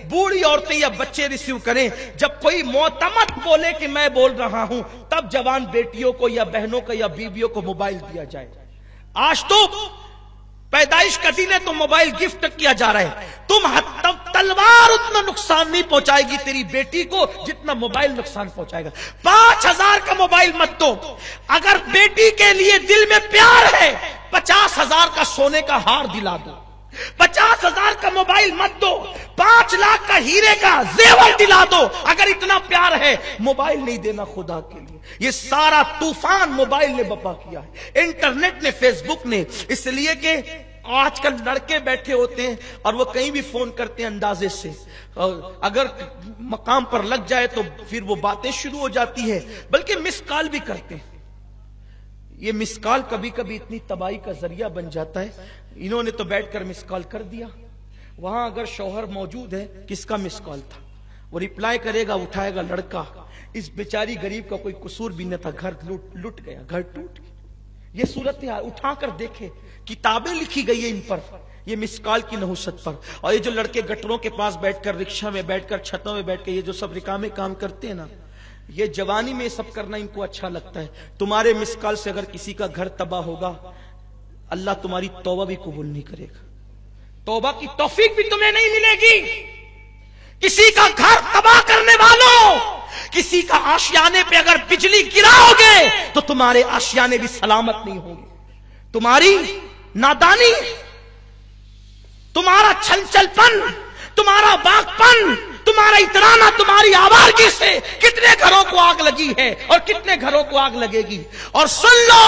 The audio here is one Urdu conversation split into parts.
بوڑھی عورتیں یا بچے ریسیو کریں. جب کوئی معتمد بولے کہ میں بول رہا ہوں تب جوان بیٹیوں کو یا بہنوں کو یا بیویوں کو موبائل دیا جائے. آج تو پیدائش کا دن ہے تو موبائل گفٹ کیا جا رہا ہے. تم تلوار اتنا نقصان نہیں پہنچائے گی تیری بیٹی کو جتنا موبائل نقصان پہنچائے گا. 5,000 کا موبائل مت دو. اگر بیٹی کے لیے دل میں پیار ہے 50,000 کا سونے کا ہار دلا دو. 50,000 کا موبائل مت دو. 5 لاکھ کا ہیرے کا زیور دلا دو. اگر اتنا پیار ہے موبائل نہیں دینا خدا کے لیے. یہ سارا طوفان موبائل نے بپا کیا ہے, انٹرنیٹ نے, فیس بک نے. اس لیے کہ آج کل لڑکے بیٹھے ہوتے ہیں اور وہ کہیں بھی فون کرتے ہیں اندازے سے, اگر مقام پر لگ جائے تو پھر وہ باتیں شروع ہو جاتی ہے, بلکہ مس کال بھی کرتے ہیں. یہ مس کال کبھی کبھی اتنی تباہی کا ذریعہ بن جاتا ہے. انہوں نے تو بیٹھ کر مس کال کر دیا, وہاں اگر شوہر موجود ہے کس کا مس کال تھا, وہ ریپلائی کرے گا, اٹھائے گا لڑکا. اس بیچاری غریب کا کوئی قصور بھی نہ تھا, گھر لٹ گیا, گھر ٹوٹ گیا. یہ صورت ہے, اٹھا کر دیکھے, کتابیں لکھی گئی ہیں ان پر, یہ مس کال کی نحوست پر. اور یہ جو لڑکے گٹروں کے پاس بیٹھ کر, رکشا میں بیٹھ کر, چھتوں میں بیٹھ کر یہ جو سب رکامے کام کرتے ہیں نا, یہ جوانی میں سب کرنا ان کو اچھا لگتا ہے. تمہارے مس کال سے اگر کسی کا گھر تباہ ہوگا اللہ تمہاری توبہ بھی قبول نہیں کرے گا, توبہ کی توفیق بھی تمہیں نہیں ملے گی. کسی کا گھر تباہ کرنے والوں, کسی کا آشیانے پہ اگر بجلی گراؤ گے تو تمہارے آشیانے بھی سلامت نہیں ہوں گے. تمہاری نادانی, تمہارا چھل پن, تمہارا باغ پن, تمہارا اترانا, تمہاری آوارگی سے کتنے گھروں کو آگ لگی ہے اور کتنے گھروں کو آگ لگے گی. اور سن لو,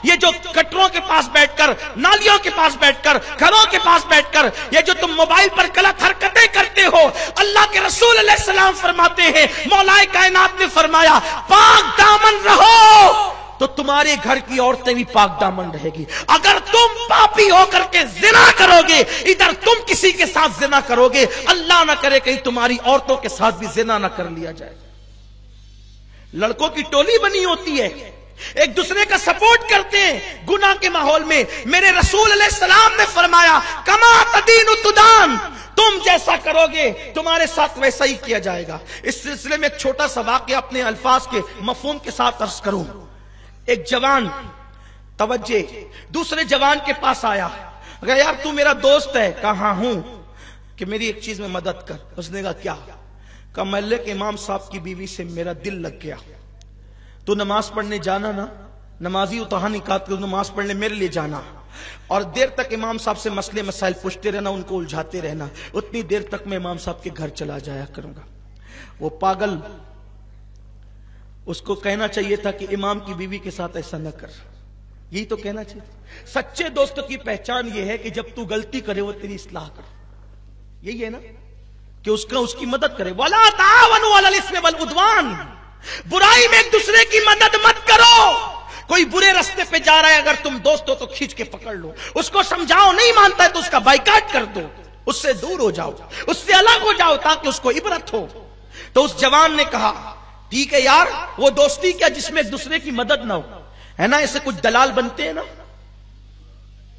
یہ جو گٹروں کے پاس بیٹھ کر, نالیوں کے پاس بیٹھ کر, گھروں کے پاس بیٹھ کر یہ جو تم موبائل پر غلط حرکتیں کرتے ہو, اللہ کے رسول علیہ السلام فرماتے ہیں, مولا کائنات نے فرمایا پاک دامن رہو تو تمہارے گھر کی عورتیں بھی پاک دامن رہے گی. اگر تم پاپی ہو کر کے زنا کرو گے, ادھر تم کسی کے ساتھ زنا کرو گے, اللہ نہ کرے کہیں تمہاری عورتوں کے ساتھ بھی زنا نہ کر لیا جائے. لڑکوں کی ٹولی بنی ہوتی ہے, ایک دوسرے کا سپورٹ کرتے ہیں گناہ کے ماحول میں. میرے رسول علیہ السلام نے فرمایا کما تدین تدان, تم جیسا کرو گے تمہارے ساتھ ویسا ہی کیا جائے گا. اس سلسلے میں ایک چھوٹا سا واقعہ اپنے الفاظ کے مفہوم کے ساتھ عرض کروں. ایک جوان, توجہ, دوسرے جوان کے پاس آیا, اگر یار تو میرا دوست ہے, کہا ہوں, کہ میری ایک چیز میں مدد کر. اس نے کہا کیا؟ کہا محلے کے امام صاحب کی بیوی سے میرا دل لگ گیا, تو نماز پڑھنے جانا نا, نمازی اتہا نہیں کہا, تو نماز پڑھنے میرے لیے جانا, اور دیر تک امام صاحب سے مسئلے مسائل پوچھتے رہنا, ان کو الجھاتے رہنا, اتنی دیر تک میں امام صاحب کے گھر چلا جایا کروں گا. وہ پاگل, اس کو کہنا چاہیے تھا کہ امام کی بیوی کے ساتھ ایسا نہ کر, یہی تو کہنا چاہیے. سچے دوست کی پہچان یہ ہے کہ جب تو غلطی کرے وہ تیری اصلاح کر, یہی ہے نا, کہ اس کی مدد کرے. وَلَا تَعَاوَنُوا عَلَى الْإِثْمِ وَالْعُدْوَانِ, برائی میں ایک دوسرے کی مدد مت کرو. کوئی برے راستے پہ جا رہا ہے, اگر تم دوست ہو تو کھینچ کے پکڑ لو, اس کو سمجھاؤ, نہیں مانتا ہے تو اس کا بائیکاٹ کر دو, اس سے دور ہو جاؤ, اس سے الگ ہو جاؤ تاکہ اس کو عبرت ہو. تو اس جوان نے کہا ٹھیک ہے یار, وہ دوستی کیا جس میں ایک دوسرے کی مدد نہ ہو, ہے نا, ایسے کچھ دلال بنتے ہیں نا.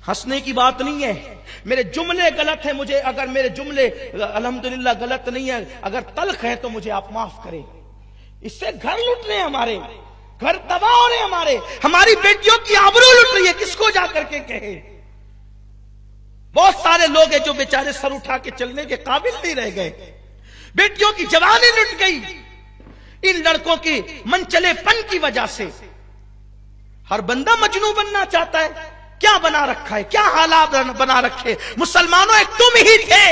ہنسنے کی بات نہیں ہے, میرے جملے غلط ہیں, مجھے اگر میرے جملے الحمدللہ غلط نہیں ہے, اگر تلخ ہیں تو مجھے آپ معاف کریں. اس سے گھر لٹ رہے ہیں ہمارے, گھر تباہ ہو رہے ہیں ہماری بیٹیوں کی آبرو لٹ رہی ہے. کس کو جا کر کے کہے؟ بہت سارے لوگ ہیں جو بیچارے سر اٹھا کے چلنے کے قابل نہیں رہ گئے, بیٹیوں کی جوانی لٹ گئی ان لڑکوں کی منچلے پن کی وجہ سے. ہر بندہ مجنون بننا چاہتا ہے. کیا بنا رکھا ہے, کیا حالات بنا رکھے. مسلمانوں ایک تم ہی تھے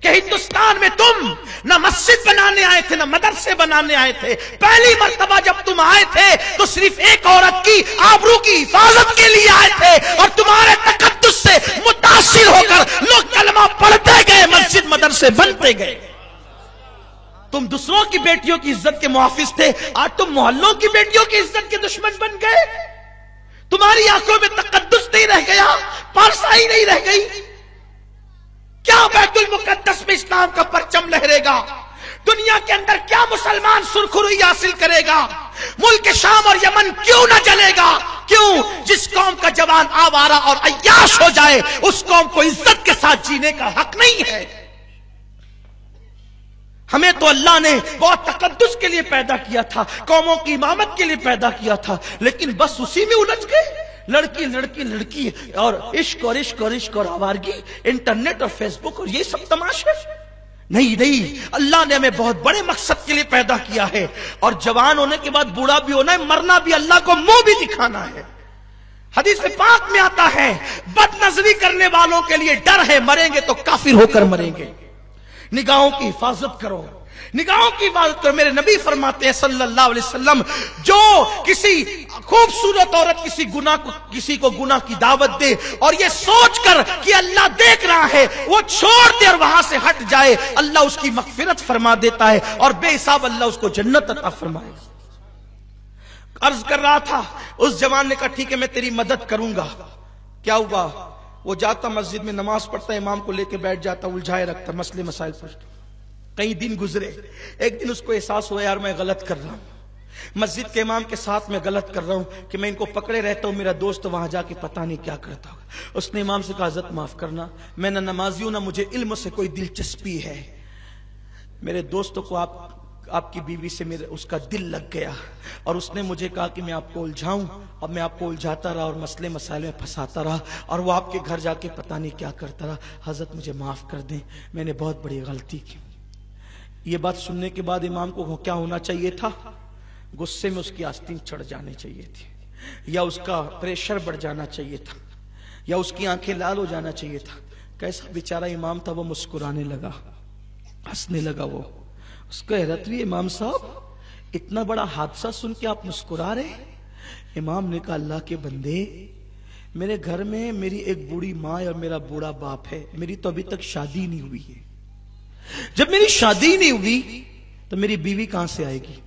کہ ہندوستان میں تم نہ مسجد بنانے آئے تھے نہ مدرسے بنانے آئے تھے. پہلی مرتبہ جب تم آئے تھے تو صرف ایک عورت کی آبرو کی حفاظت کے لیے آئے تھے, اور تمہارے تقدس سے متاثر ہو کر لوگ کلمہ پڑھتے گئے, مسجد مدرسے بنتے گئے. تم دوسروں کی بیٹیوں کی عزت کے محافظ تھے, آج تم محلوں کی بیٹیوں کی عزت کے دشمن بن گئے. تمہاری آنکھوں میں تقدس نہیں رہ گیا, پارسائی نہیں رہ گئی. کیا بیت المقدس میں اسلام کا پرچم لہرے گا؟ دنیا کے اندر کیا مسلمان سرخروئی حاصل کرے گا؟ ملک شام اور یمن کیوں نہ جلے گا؟ کیوں؟ جس قوم کا جوان آوارہ اور عیاش ہو جائے اس قوم کو عزت کے ساتھ جینے کا حق نہیں ہے. ہمیں تو اللہ نے بہت تقدس کے لیے پیدا کیا تھا، قوموں کی امامت کے لیے پیدا کیا تھا، لیکن بس اسی میں الجھ گئے، لڑکی لڑکی لڑکی اور عشق اور عشق اور عشق اور آوارگی، انٹرنیٹ اور فیس بک اور یہ سب تماشے۔ نہیں، اللہ نے ہمیں بہت بڑے مقصد کے لیے پیدا کیا ہے، اور جوان ہونے کے بعد بوڑھا بھی ہونا ہے، مرنا بھی اللہ کو منہ بھی دکھانا ہے۔ حدیث پاک میں آتا ہے بد نظری کرنے والوں کے لیے ڈر ہے، مریں گے تو کافر ہو کر مریں گے۔ نگاہوں کی حفاظت کرو، نگاہوں کی حفاظت کرو۔ میرے نبی فرماتے ہیں صلی اللہ علیہ وسلم، جو کسی خوبصورت عورت کسی کو گناہ کی دعوت دے اور یہ سوچ کر کہ اللہ دیکھ رہا ہے، وہ چھوڑ دے اور وہاں سے ہٹ جائے، اللہ اس کی مغفرت فرما دیتا ہے اور بے حساب اللہ اس کو جنت عطا فرمائے۔ عرض کر رہا تھا، اس جوان نے کہا ٹھیک ہے میں تیری مدد کروں گا۔ کیا ہوا؟ وہ جاتا مسجد میں نماز پڑھتا، امام کو لے کے بیٹھ جاتا، الجھائے رکھتا، مسئلے مسائل پوچھتا۔ کئی دن گزرے، ایک دن اس کو احساس ہوا یار میں غلط کر رہا ہوں، مسجد کے امام کے ساتھ میں غلط کر رہا ہوں کہ میں ان کو پکڑے رہتا ہوں، میرا دوست وہاں جا کے پتہ نہیں کیا کرتا ہوگا۔ اس نے امام سے کہا حضرت معاف کرنا، میں نہ نمازی ہوں نہ مجھے علم سے کوئی دلچسپی ہے، میرے دوستوں کو آپ کی بیوی سے اس کا دل لگ گیا اور اس نے مجھے کہا کہ میں آپ کو الجھاؤں، اور میں آپ کو الجھاتا رہا اور مسئلے مسائل میں پھنساتا رہا اور وہ آپ کے گھر جا کے پتہ نہیں کیا کرتا رہا، حضرت مجھے معاف کر دیں، میں نے بہت بڑی غلطی کی۔ یہ بات سننے کے بعد امام کو کیا ہونا چاہیے تھا؟ غصے میں اس کی آستین چڑھ جانی چاہیے تھی، یا اس کا پریشر بڑھ جانا چاہیے تھا، یا اس کی آنکھیں لال ہو جانا چاہیے تھا۔ کیسا بیچارہ امام تھا، وہ مسکرانے لگا، ہنسنے لگا۔ وہ اس کو حیرت ہوئی، امام صاحب اتنا بڑا حادثہ سن کے آپ مسکرا رہے؟ امام نے کہا اللہ کے بندے، میرے گھر میں میری ایک بوڑھی ماں اور میرا بوڑھا باپ ہے، میری تو ابھی تک شادی نہیں ہوئی ہے، جب میری شادی نہیں ہوئی تو میری بیوی کہاں سے آئے گی؟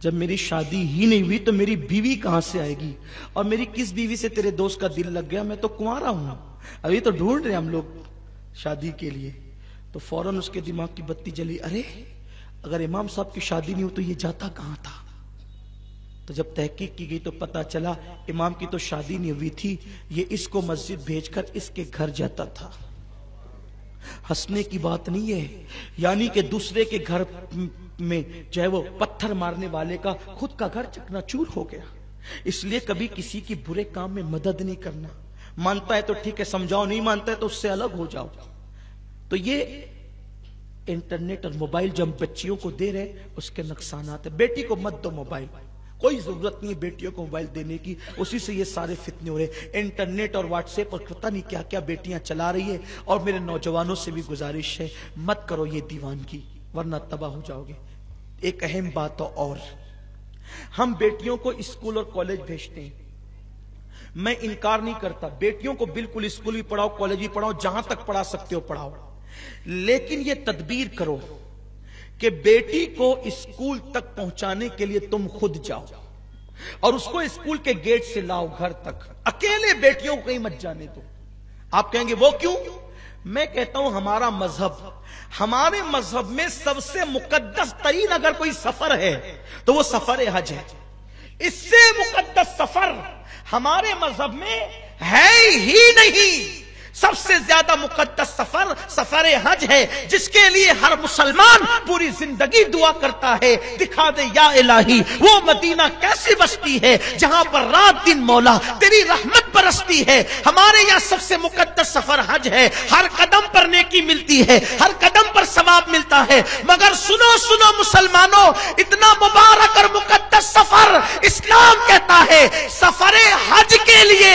جب میری شادی ہی نہیں ہوئی تو میری بیوی کہاں سے آئے گی؟ اور میری کس بیوی سے تیرے دوست کا دل لگ گیا؟ میں تو کنوارا ہوں، ابھی تو ڈھونڈ رہے ہم لوگ شادی کے لیے۔ تو فوراً اس کے دماغ کی بتی جلی، ارے اگر امام صاحب کی شادی نہیں ہو تو یہ جاتا کہاں تھا؟ تو جب تحقیق کی گئی تو پتا چلا امام کی تو شادی نہیں ہوئی تھی، یہ اس کو مسجد بھیج کر اس کے گھر جاتا تھا۔ ہنسنے کی بات نہیں ہے، یعنی کہ دوسرے کے گھر میں چاہے وہ پتھر مارنے والے کا خود کا گھر چکنا چور ہو گیا۔ اس لیے کبھی کسی کی برے کام میں مدد نہیں کرنا، مانتا ہے تو ٹھیک ہے سمجھاؤ، نہیں مانتا ہے تو اس سے الگ ہو جاؤ۔ تو یہ انٹرنیٹ اور موبائل جو ہم بچیوں کو دے رہے اس کے نقصانات ہیں۔ بیٹی کو مت دو موبائل، کوئی ضرورت نہیں ہے بیٹیوں کو موبائل دینے کی، اسی سے یہ سارے فتنے ہو رہے۔ انٹرنیٹ اور واٹس ایپ اور پتہ نہیں کیا کیا بیٹیاں چلا رہی ہے، اور میرے نوجوانوں سے بھی گزارش ہے مت کرو یہ دیوانگی، ورنہ تباہ ہو جاؤ گے۔ ایک اہم بات اور، ہم بیٹیوں کو اسکول اور کالج بھیجتے ہیں، میں انکار نہیں کرتا، بیٹیوں کو بالکل اسکول بھی پڑھاؤ، کالج بھی پڑھاؤ، جہاں تک پڑھا سکتے ہو پڑھاؤ، لیکن یہ تدبیر کرو کہ بیٹی کو اسکول تک پہنچانے کے لیے تم خود جاؤ اور اس کو اسکول کے گیٹ سے لاؤ گھر تک، اکیلے بیٹیوں کو کہیں مت جانے دو۔ آپ کہیں گے وہ کیوں؟ میں کہتا ہوں ہمارے مذہب میں سب سے مقدس ترین اگر کوئی سفر ہے تو وہ سفر حج ہے۔ اس سے مقدس سفر ہمارے مذہب میں ہے ہی نہیں۔ سب سے زیادہ مقدس سفر سفر حج ہے، جس کے لیے ہر مسلمان پوری زندگی دعا کرتا ہے دکھا دے یا الہی وہ مدینہ کیسی بستی ہے جہاں پر رات دن مولا تیری رحمت برستی ہے۔ ہمارے یہاں سب سے مقدس سفر حج ہے، ہر قدم پر نیکی ملتی ہے، ہر قدم پر ثواب ملتا ہے، مگر سنو مسلمانوں، اتنا مبارک اور مقدس سفر اسلام کہتا ہے سفر حج کے لیے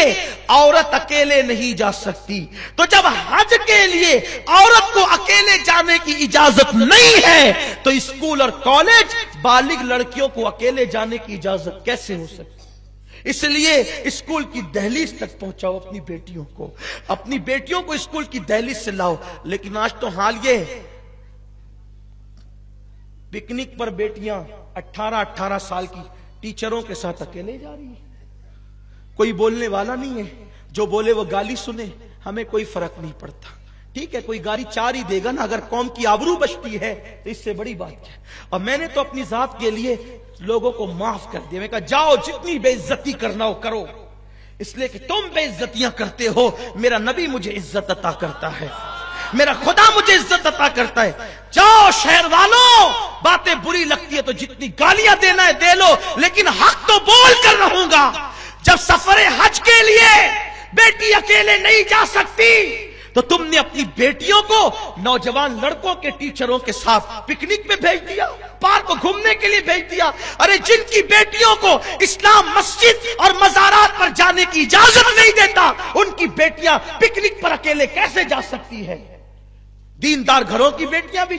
عورت اکیلے نہیں جا سکتی۔ تو جب حج کے لیے عورت کو اکیلے جانے کی اجازت نہیں ہے تو اسکول اور کالج بالغ لڑکیوں کو اکیلے جانے کی اجازت کیسے ہو سکتی؟ اس لیے اسکول کی دہلیز تک پہنچاؤ اپنی بیٹیوں کو اسکول کی دہلیز سے لاؤ۔ لیکن آج تو حال یہ پکنک پر بیٹیاں 18 سال کی ٹیچروں کے ساتھ اکیلے جا رہی ہیں، کوئی بولنے والا نہیں ہے، جو بولے وہ گالی سنے، ہمیں کوئی فرق نہیں پڑتا۔ ٹھیک ہے کوئی گالی چار ہی دے گا نا، اگر قوم کی آبرو بچتی ہے تو اس سے بڑی بات کیا۔ اور میں نے تو اپنی ذات کے لیے لوگوں کو معاف کر دیا، میں کہا جاؤ جتنی بے عزتی کرنا ہو کرو، اس لیے کہ تم بے عزتیاں کرتے ہو، میرا نبی مجھے عزت عطا کرتا ہے۔ میرا خدا مجھے عزت عطا کرتا ہے. جاؤ شہر والوں، باتیں بری لگتی ہے تو جتنی گالیاں دینا ہے دے لو، لیکن حق تو بول کر رہوں گا. جب سفر حج کے لیے بیٹی اکیلے نہیں جا سکتی تو تم نے اپنی بیٹیوں کو نوجوان لڑکوں کے ٹیچروں کے ساتھ پکنک میں بھیج دیا، پارک کو گھومنے کے لیے بھیج دیا. ارے جن کی بیٹیوں کو اسلام مسجد اور مزارات پر جانے کی اجازت نہیں دیتا، ان کی بیٹیاں پکنک پر اکیلے کیسے جا سکتی ہے؟ دیندار گھروں کی بیٹیاں بھی